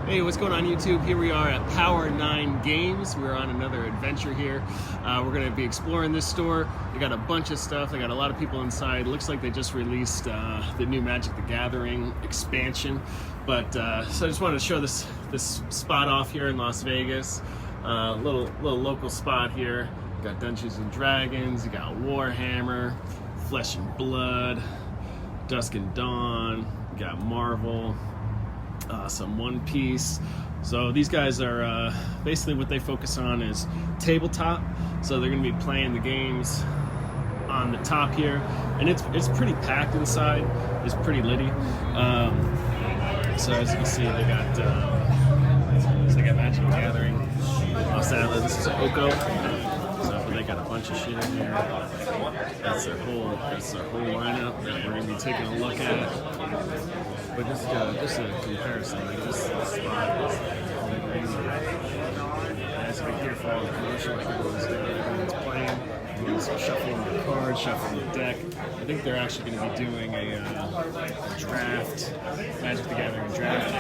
Hey, what's going on YouTube? Here we are at Power 9 Games. We're on another adventure here. We're going to be exploring this store. They got a bunch of stuff. They got a lot of people inside. Looks like they just released the new Magic the Gathering expansion. But so I just wanted to show this spot off here in Las Vegas. Little local spot here. You got Dungeons and Dragons. You got Warhammer, Flesh and Blood, Dusk and Dawn. You got Marvel. Some One Piece. So these guys are basically what they focus on is tabletop. So they're going to be playing the games on the top here, and it's pretty packed inside. It's pretty litty. So as you can see, they got Magic the Gathering. Sadly, this is Oko. So they got a bunch of shit in here. That's their whole lineup that we're going to be taking a look at. But just a comparison, like this spot is as you can hear from all the commercial everyone's playing, everyone's shuffling the cards, shuffling the deck. I think they're actually going to be doing a draft, Magic the Gathering draft,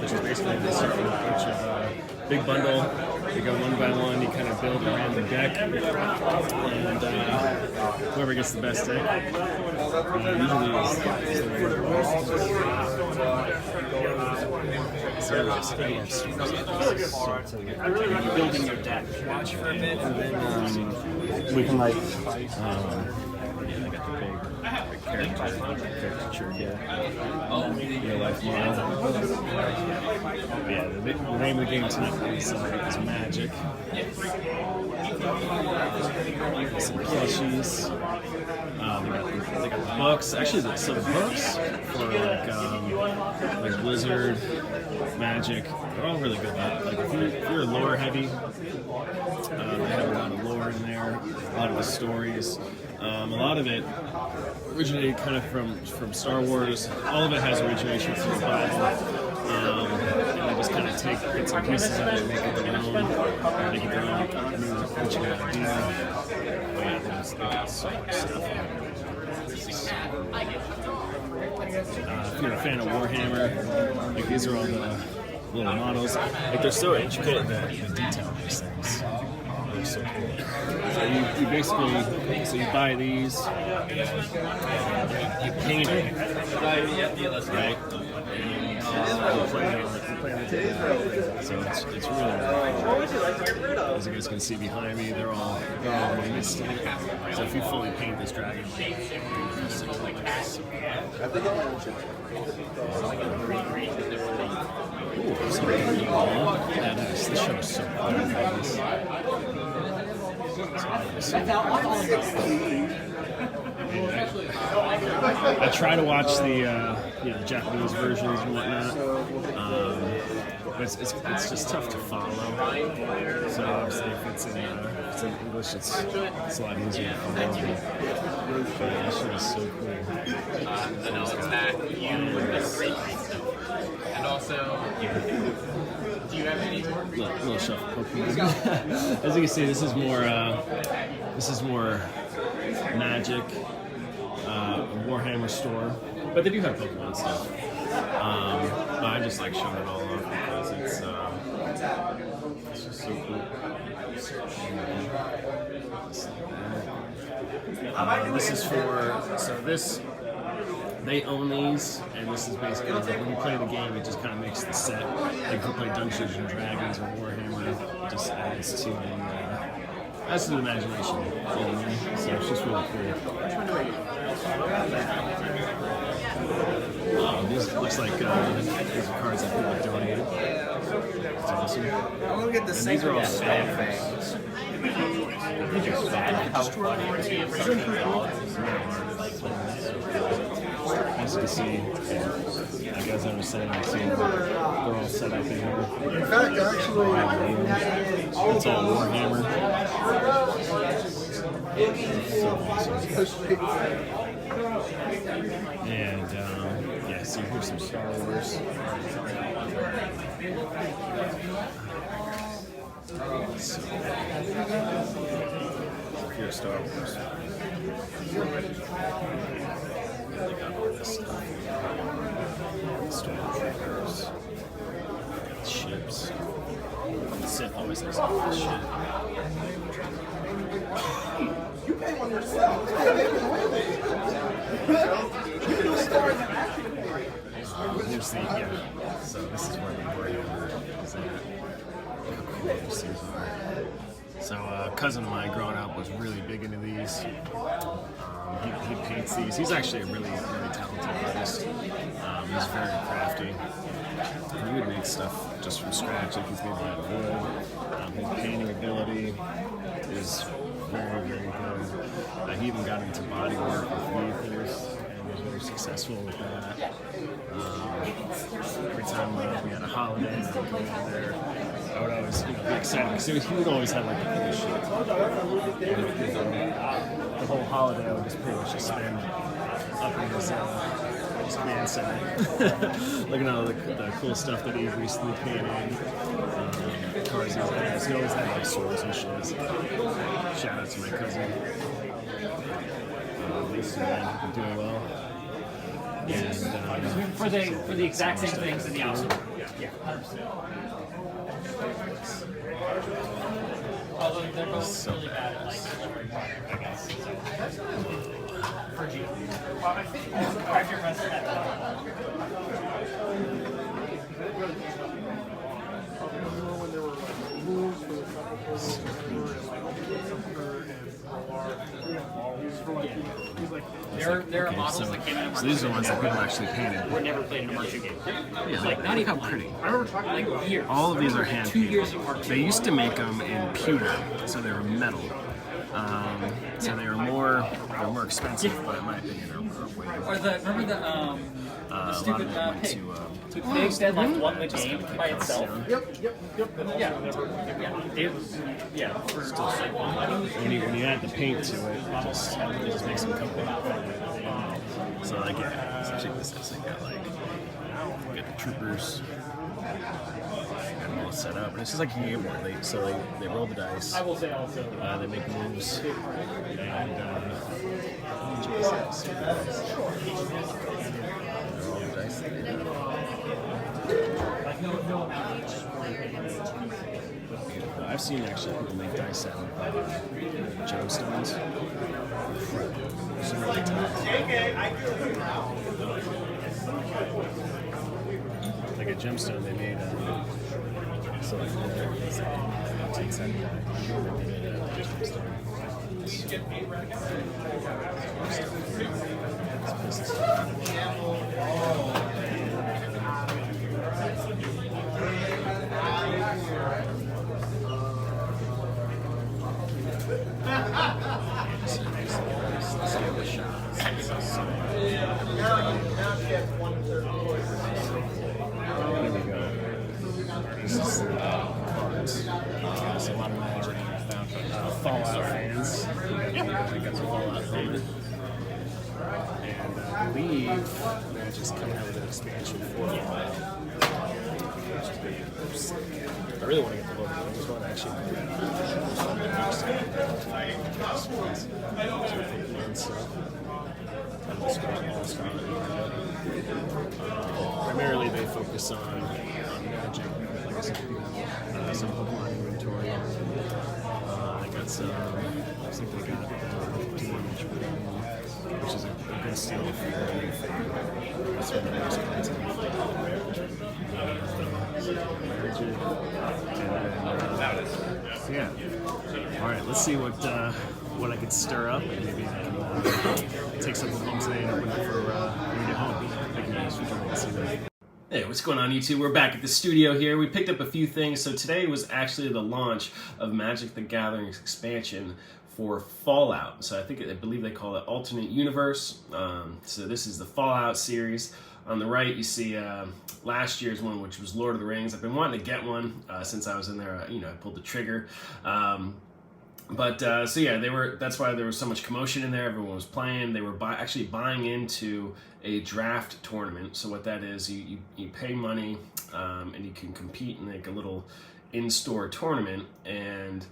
which is basically they start with a bunch of big bundle. You go one by one, you kind of build around the deck, and whoever gets the best deck usually is the winner. You're building your deck. Watch for a bit, and then we can like fight. I got the big caricature here. Real life model. Yeah, the name of the game tonight is Magic. Some plushies. They got the books. Actually, the books for like Blizzard, Magic, they're all really good. Like if you're lore heavy, they have a lot of lore in there. A lot of the stories. A lot of it originated kind of from Star Wars. All of it has origination from the Bible. And they just kind of take bits and pieces of it and make it their own. Make it their own new approaching idea. But yeah, they got so much stuff. If you're a fan of Warhammer, like these are all the little models. Like they're so intricate in the detail of these things. They're so cool. So you basically, you buy these, you paint it, right? You play on the table. So it's really cool. As you guys can see behind me, they're all realistic. So if you fully paint this dragon, yeah, this show is so I try to watch the Japanese versions and whatnot, but it's just tough to follow. So obviously, if it's in English, it's a lot easier to follow. But that shit is so cool. And also, do you have any more? Little shuffle Pokemon. As you can see, this is more Magic, Warhammer store, but they do have Pokemon stuff. But I just like showing it all off because it's just so cool. This is for they own these, and this is basically when you play the game, it just kind of makes the set. Like if you play Dungeons and Dragons or Warhammer, it just adds to the imagination. So it's just really cool. These looks like these are cards that people donated. It's awesome. I want to get the same. These are all standards. As you can see, like as I was saying, they're all set up in here. In fact, actually, It's all Warhammer. And yeah, so here's some Star Wars. So, here's Star Wars. They got all this stuff. Stormtroopers. Oops. Sith always looks like this shit. Here's the, so this is where the Warrior is at. How cool these things are. So a cousin of mine growing up was really big into these. He paints these. He's actually a really talented artist. He's very crafty. He would make stuff just from scratch, like he's made out of wood. His painting ability is very good. He even got into body work with vehicles and was very successful with that. Every time we had a holiday and I would go over there, I would always be excited because he would always have like the coolest shit. And, the whole holiday I would just pretty much just spend up in his command center, looking at all the cool stuff that he recently painted, cars he has. He always had like swords and shit. Shout out to my cousin. Lisa, doing well. And for the exact same things in the outside. Yeah. Although they're both so really bad at like, I guess. For G. Well, I think craft your best at that. There are models that came out of so these are the ones that people actually painted. were never played in a marching game. Yeah, Like not even how pretty. I remember talking like years. All of these are hand 2 painted. years of art. They used to make them in pewter, so they were metal. So they were more expensive, but in my opinion, are way Or remember the a stupid lot of it pig. went The pig that like won the just game kinda by kick itself. down. Yeah. For When you add the paint to it, it just makes them come back. So like, yeah, so check this out. So you got the troopers. Got them all set up, and it's just like a game board. They roll the dice. I will say also. They make moves, and roll the dice. I've seen actually people make dice out of gemstones. It's really tough. Like a gemstone they made so like it's like takes that guy. They made a gemstone. There we go. This is cards. There's a lot of magic I found from Fallout fans. I got some Fallout helmet. And I believe Magic's coming out with an expansion for Fallout. I really want to get the Lord of the Rings one actually. Primarily they focus on Magic, like I said, some Pokemon inventory. They got some, I think they got Damage, which is a good steal for your new favorite. That's one of the most content. Yeah. All right, let's see what I could stir up, and maybe I can take something home today and open it for when we get home. Thank you guys for joining us today. Hey, what's going on YouTube? We're back at the studio here. We picked up a few things. So today was actually the launch of Magic the Gathering expansion for Fallout. So I believe they call it Alternate Universe. So this is the Fallout series. On the right, you see last year's one, which was Lord of the Rings. I've been wanting to get one since I was in there. I pulled the trigger. So yeah, that's why there was so much commotion in there. Everyone was playing. They were actually buying into a draft tournament. So what that is, you pay money and you can compete in like a little in-store tournament, and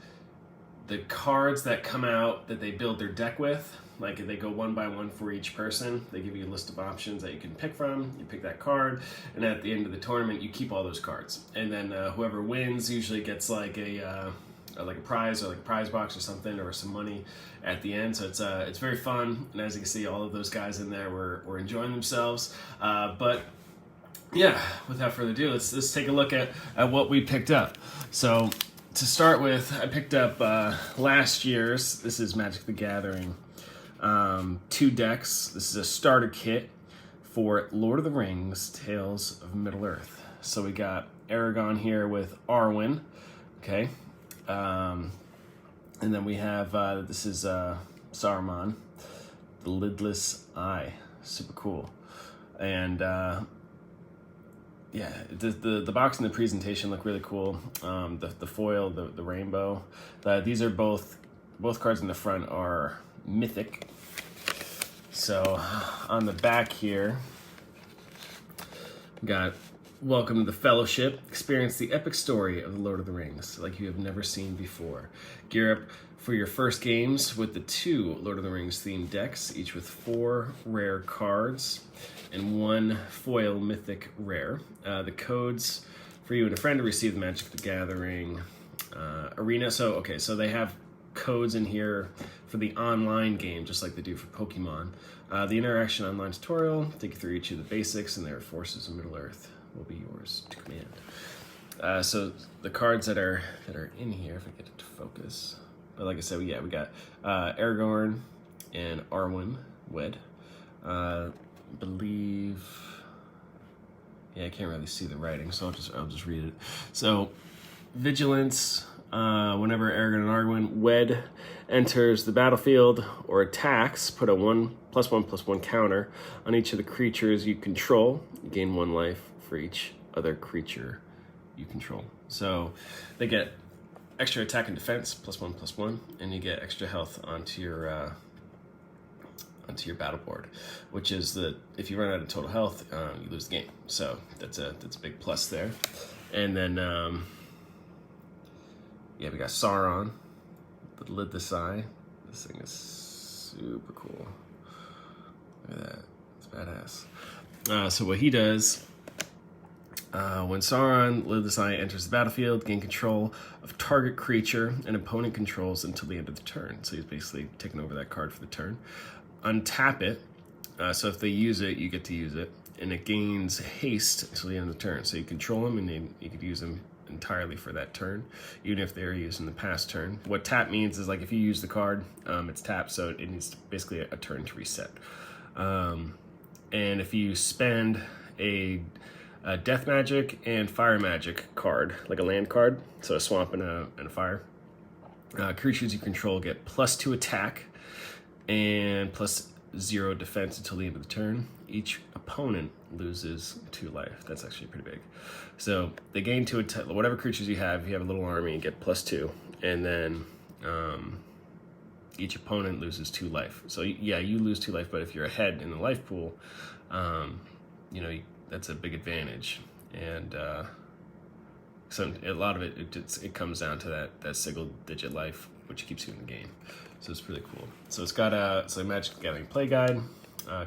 the cards that come out that they build their deck with like they go one by one for each person. They give you a list of options that you can pick from. You pick that card, and at the end of the tournament, you keep all those cards. And then whoever wins usually gets like a prize or like a prize box or something, or some money at the end. So it's very fun. And as you can see, all of those guys in there were enjoying themselves. But yeah, without further ado, let's take a look at what we picked up. So to start with, I picked up last year's, this is Magic the Gathering 2 decks. This is a starter kit for Lord of the Rings, Tales of Middle-earth. So we got Aragorn here with Arwen, okay? And then we have, this is Saruman, the Lidless Eye, super cool. And yeah, the box and the presentation look really cool. The foil, the rainbow. These are both cards in the front are mythic. So on the back here, we got Welcome to the Fellowship. Experience the epic story of the Lord of the Rings like you have never seen before. Gear up for your first games with the 2 Lord of the Rings themed decks, each with 4 rare cards and 1 foil mythic rare. The codes for you and a friend to receive the Magic the Gathering arena. So they have codes in here for the online game, just like they do for Pokemon. The interaction online tutorial take you through each of the basics and their forces of Middle-earth will be yours to command. So the cards that are in here, if I get it to focus. But like I said, yeah, we got Aragorn and Arwen wed. Believe, yeah, I can't really see the writing, so I'll just read it. So, vigilance. Whenever Aragorn and Arwen wed enters the battlefield or attacks, put a 1/1/1 counter on each of the creatures you control. You gain 1 life for each other creature you control. So they get extra attack and defense +1/+1, and you get extra health onto your battle board, which is if you run out of total health, you lose the game. So that's a big plus there. And then yeah, we got Sauron, the Lidless Eye. This thing is super cool. Look at that, it's badass. So what he does, when Sauron, Lidless Eye, enters the battlefield, gain control of target creature an opponent controls until the end of the turn. So he's basically taking over that card for the turn. Untap it, so if they use it, you get to use it, and it gains haste until the end of the turn. So you control them, and then you could use them entirely for that turn, even if they're used in the past turn. What tap means is, like, if you use the card, it's tapped, so it needs basically a turn to reset. And if you spend a Death Magic and Fire Magic card, like a land card, so a swamp and a fire, creatures you control get +2 attack and +0 defense until the end of the turn. Each opponent loses 2 life. That's actually pretty big. So they gain 2 attack. Whatever creatures you have a little army, you get +2, and then each opponent loses 2 life. So yeah, you lose 2 life, but if you're ahead in the life pool, that's a big advantage. And so a lot of it comes down to that single-digit life, which keeps you in the game. So it's really cool. So it's got a Magic the Gathering play guide,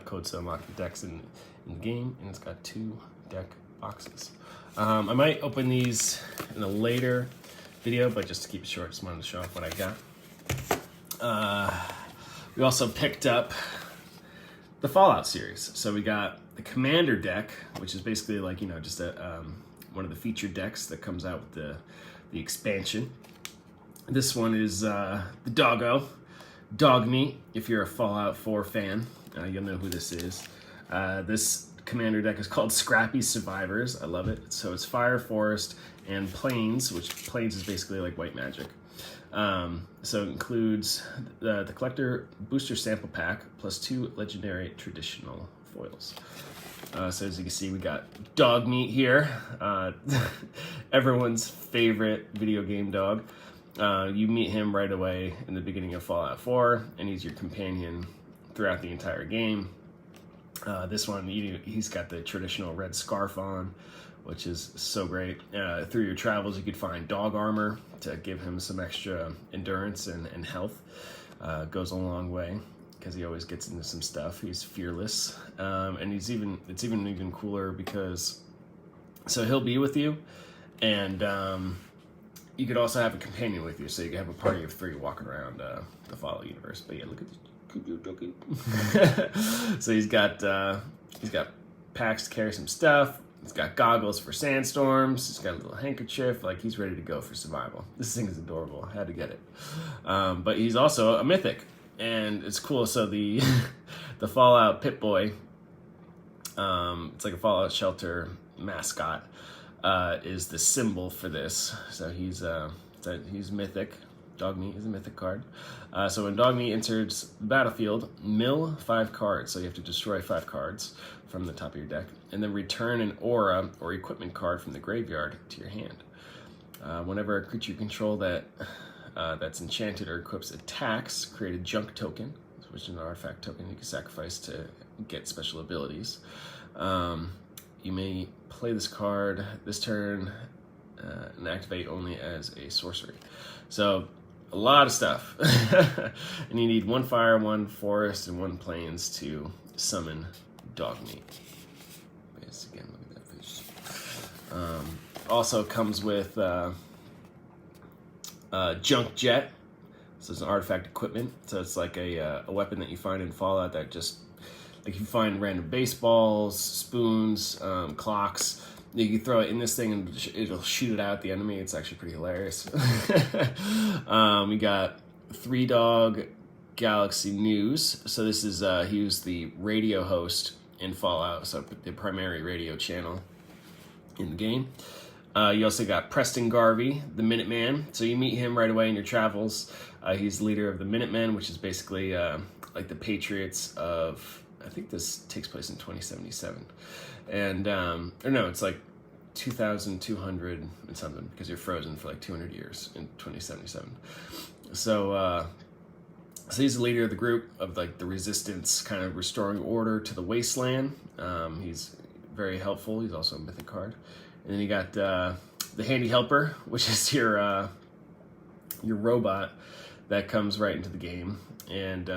codes to unlock the decks in the game, and it's got 2 deck boxes. I might open these in a later video, but just to keep it short, just wanted to show off what I got. We also picked up the Fallout series. So we got the Commander deck, which is basically like, just one of the featured decks that comes out with the expansion. This one is the Doggo, Dog Meat. If you're a Fallout 4 fan, you'll know who this is. This Commander deck is called Scrappy Survivors. I love it. So it's Fire, Forest, and Plains, which Plains is basically like white magic. So it includes the Collector Booster Sample Pack +2 Legendary Traditional Foils. So as you can see, we got Dog Meat here, everyone's favorite video game dog. You meet him right away in the beginning of Fallout 4, and he's your companion throughout the entire game. This one, he's got the traditional red scarf on, which is so great. Through your travels, you could find dog armor to give him some extra endurance and health. Goes a long way. because he always gets into some stuff. He's fearless, and it's even cooler because so he'll be with you, and you could also have a companion with you, so you can have a party of 3 walking around the Fallout universe. But yeah, look at this. So he's got packs to carry some stuff. He's got goggles for sandstorms. He's got a little handkerchief. Like, he's ready to go for survival. This thing is adorable. I had to get it. But he's also a mythic, and it's cool. So the the Fallout Pip-Boy, it's like a Fallout shelter mascot, is the symbol for this. So he's mythic. Dogmeat is a mythic card. So when Dogmeat enters the battlefield, mill 5 cards. So you have to destroy 5 cards from the top of your deck, and then return an aura or equipment card from the graveyard to your hand. Whenever a creature you control that's enchanted or equips attacks, create a junk token, which is an artifact token you can sacrifice to get special abilities. You may play this card this turn and activate only as a sorcery. So a lot of stuff. And you need 1 fire, 1 forest, and 1 plains to summon Dogmeat. Yes, again, look at that fish. Also comes with Junk Jet. So it's an artifact equipment. So it's like a weapon that you find in Fallout that just, like, you find random baseballs, spoons, clocks. You can throw it in this thing and it'll shoot it out at the enemy. It's actually pretty hilarious. We got 3 Dog Galaxy News. So this is, he was the radio host in Fallout, so the primary radio channel in the game. You also got Preston Garvey, the Minuteman. So you meet him right away in your travels. He's the leader of the Minutemen, which is basically like the Patriots of, I think this takes place in 2077. And, or no, it's like 2,200 and something, because you're frozen for like 200 years in 2077. So he's the leader of the group of like the resistance, kind of restoring order to the wasteland. He's very helpful. He's also a mythic card. And then you got the Handy Helper, which is your robot that comes right into the game. And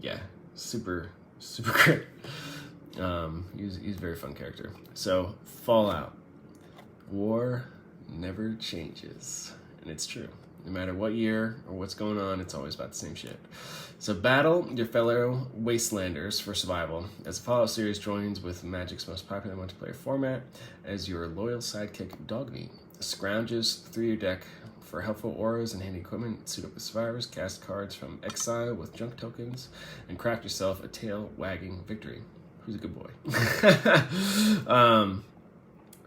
yeah, super great. He's a very fun character. So Fallout, war never changes, and it's true. No matter what year or what's going on, it's always about the same shit. So battle your fellow Wastelanders for survival as the Fallout series joins with Magic's most popular multiplayer format as your loyal sidekick Dogmeat scrounges through your deck for helpful auras and handy equipment. Suit up with survivors, cast cards from exile with junk tokens, and craft yourself a tail-wagging victory. Who's a good boy?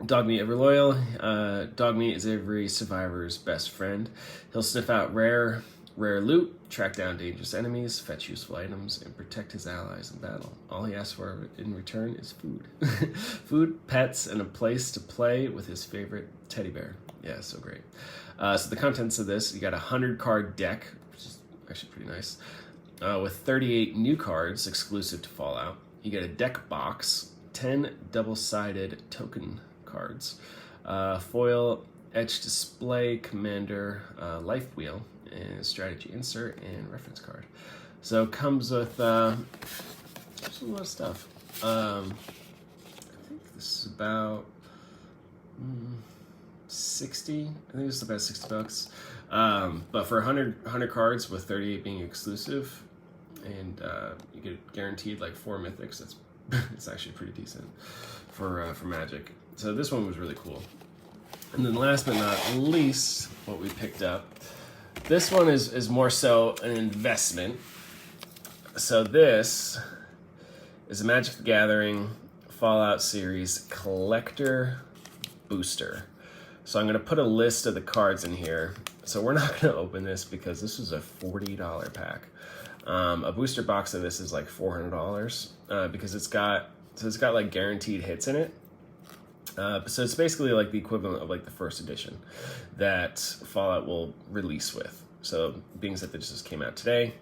Dogmeat ever loyal. Dogmeat is every survivor's best friend. He'll sniff out rare loot, track down dangerous enemies, fetch useful items, and protect his allies in battle. All he asks for in return is food. Food, pets, and a place to play with his favorite teddy bear. Yeah, so great. So the contents of this, you got a 100-card deck, which is actually pretty nice, with 38 new cards exclusive to Fallout. You get a deck box, 10 double-sided token cards, foil etch display, commander, life wheel, and strategy insert, and reference card. So it comes with just a lot of stuff. I think this is about 60. I think it's about $60. But for 100 cards with 38 being exclusive, and you get guaranteed like 4 mythics. It's actually pretty decent for Magic. So this one was really cool. And then last but not least, what we picked up. This one is more so an investment. So this is a Magic the Gathering Fallout series collector booster. So I'm going to put a list of the cards in here. So we're not going to open this because this is a $40 pack. A booster box of this is like $400 because it's got like guaranteed hits in it. So it's basically like the equivalent of like the first edition that Fallout will release with. So being that this just came out today,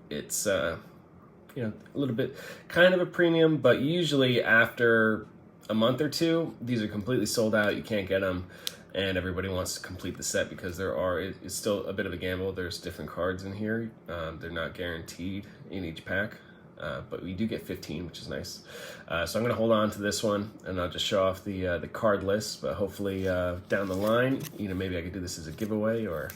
it's you know, a little bit kind of a premium, but usually after a month or two, these are completely sold out. You can't get them, and everybody wants to complete the set because it's still a bit of a gamble. There's different cards in here. They're not guaranteed in each pack, but we do get 15, which is nice. So I'm gonna hold on to this one, and I'll just show off the card list. But hopefully down the line, maybe I could do this as a giveaway or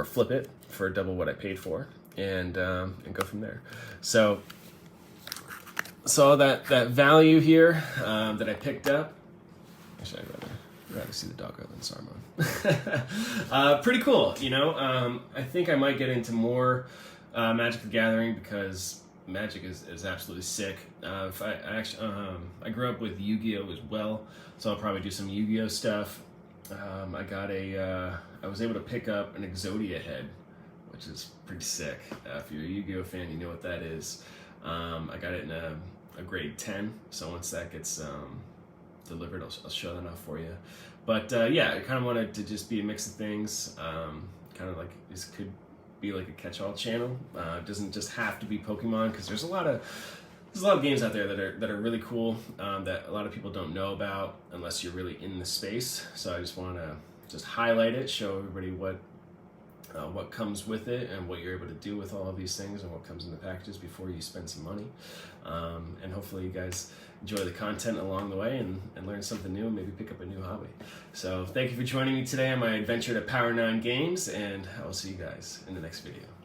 flip it for double what I paid for, and go from there. So that value here that I picked up. Actually, I'd rather see the doggo than Saruman. Pretty cool, I think I might get into more Magic the Gathering because Magic is absolutely sick. I grew up with Yu-Gi-Oh as well, so I'll probably do some Yu-Gi-Oh stuff. I was able to pick up an Exodia head, which is pretty sick. If you're a Yu-Gi-Oh fan, you know what that is. I got it in a grade 10, so once that gets delivered, I'll show that off for you. But yeah, I kind of wanted to just be a mix of things. Kind of like this could be like a catch-all channel. It doesn't just have to be Pokemon, because there's a lot of games out there that are really cool that a lot of people don't know about unless you're really in the space. So I just want to highlight it, show everybody what comes with it and what you're able to do with all of these things and what comes in the packages before you spend some money. And hopefully you guys enjoy the content along the way and learn something new and maybe pick up a new hobby. So thank you for joining me today on my adventure to Power 9 Games, and I'll see you guys in the next video.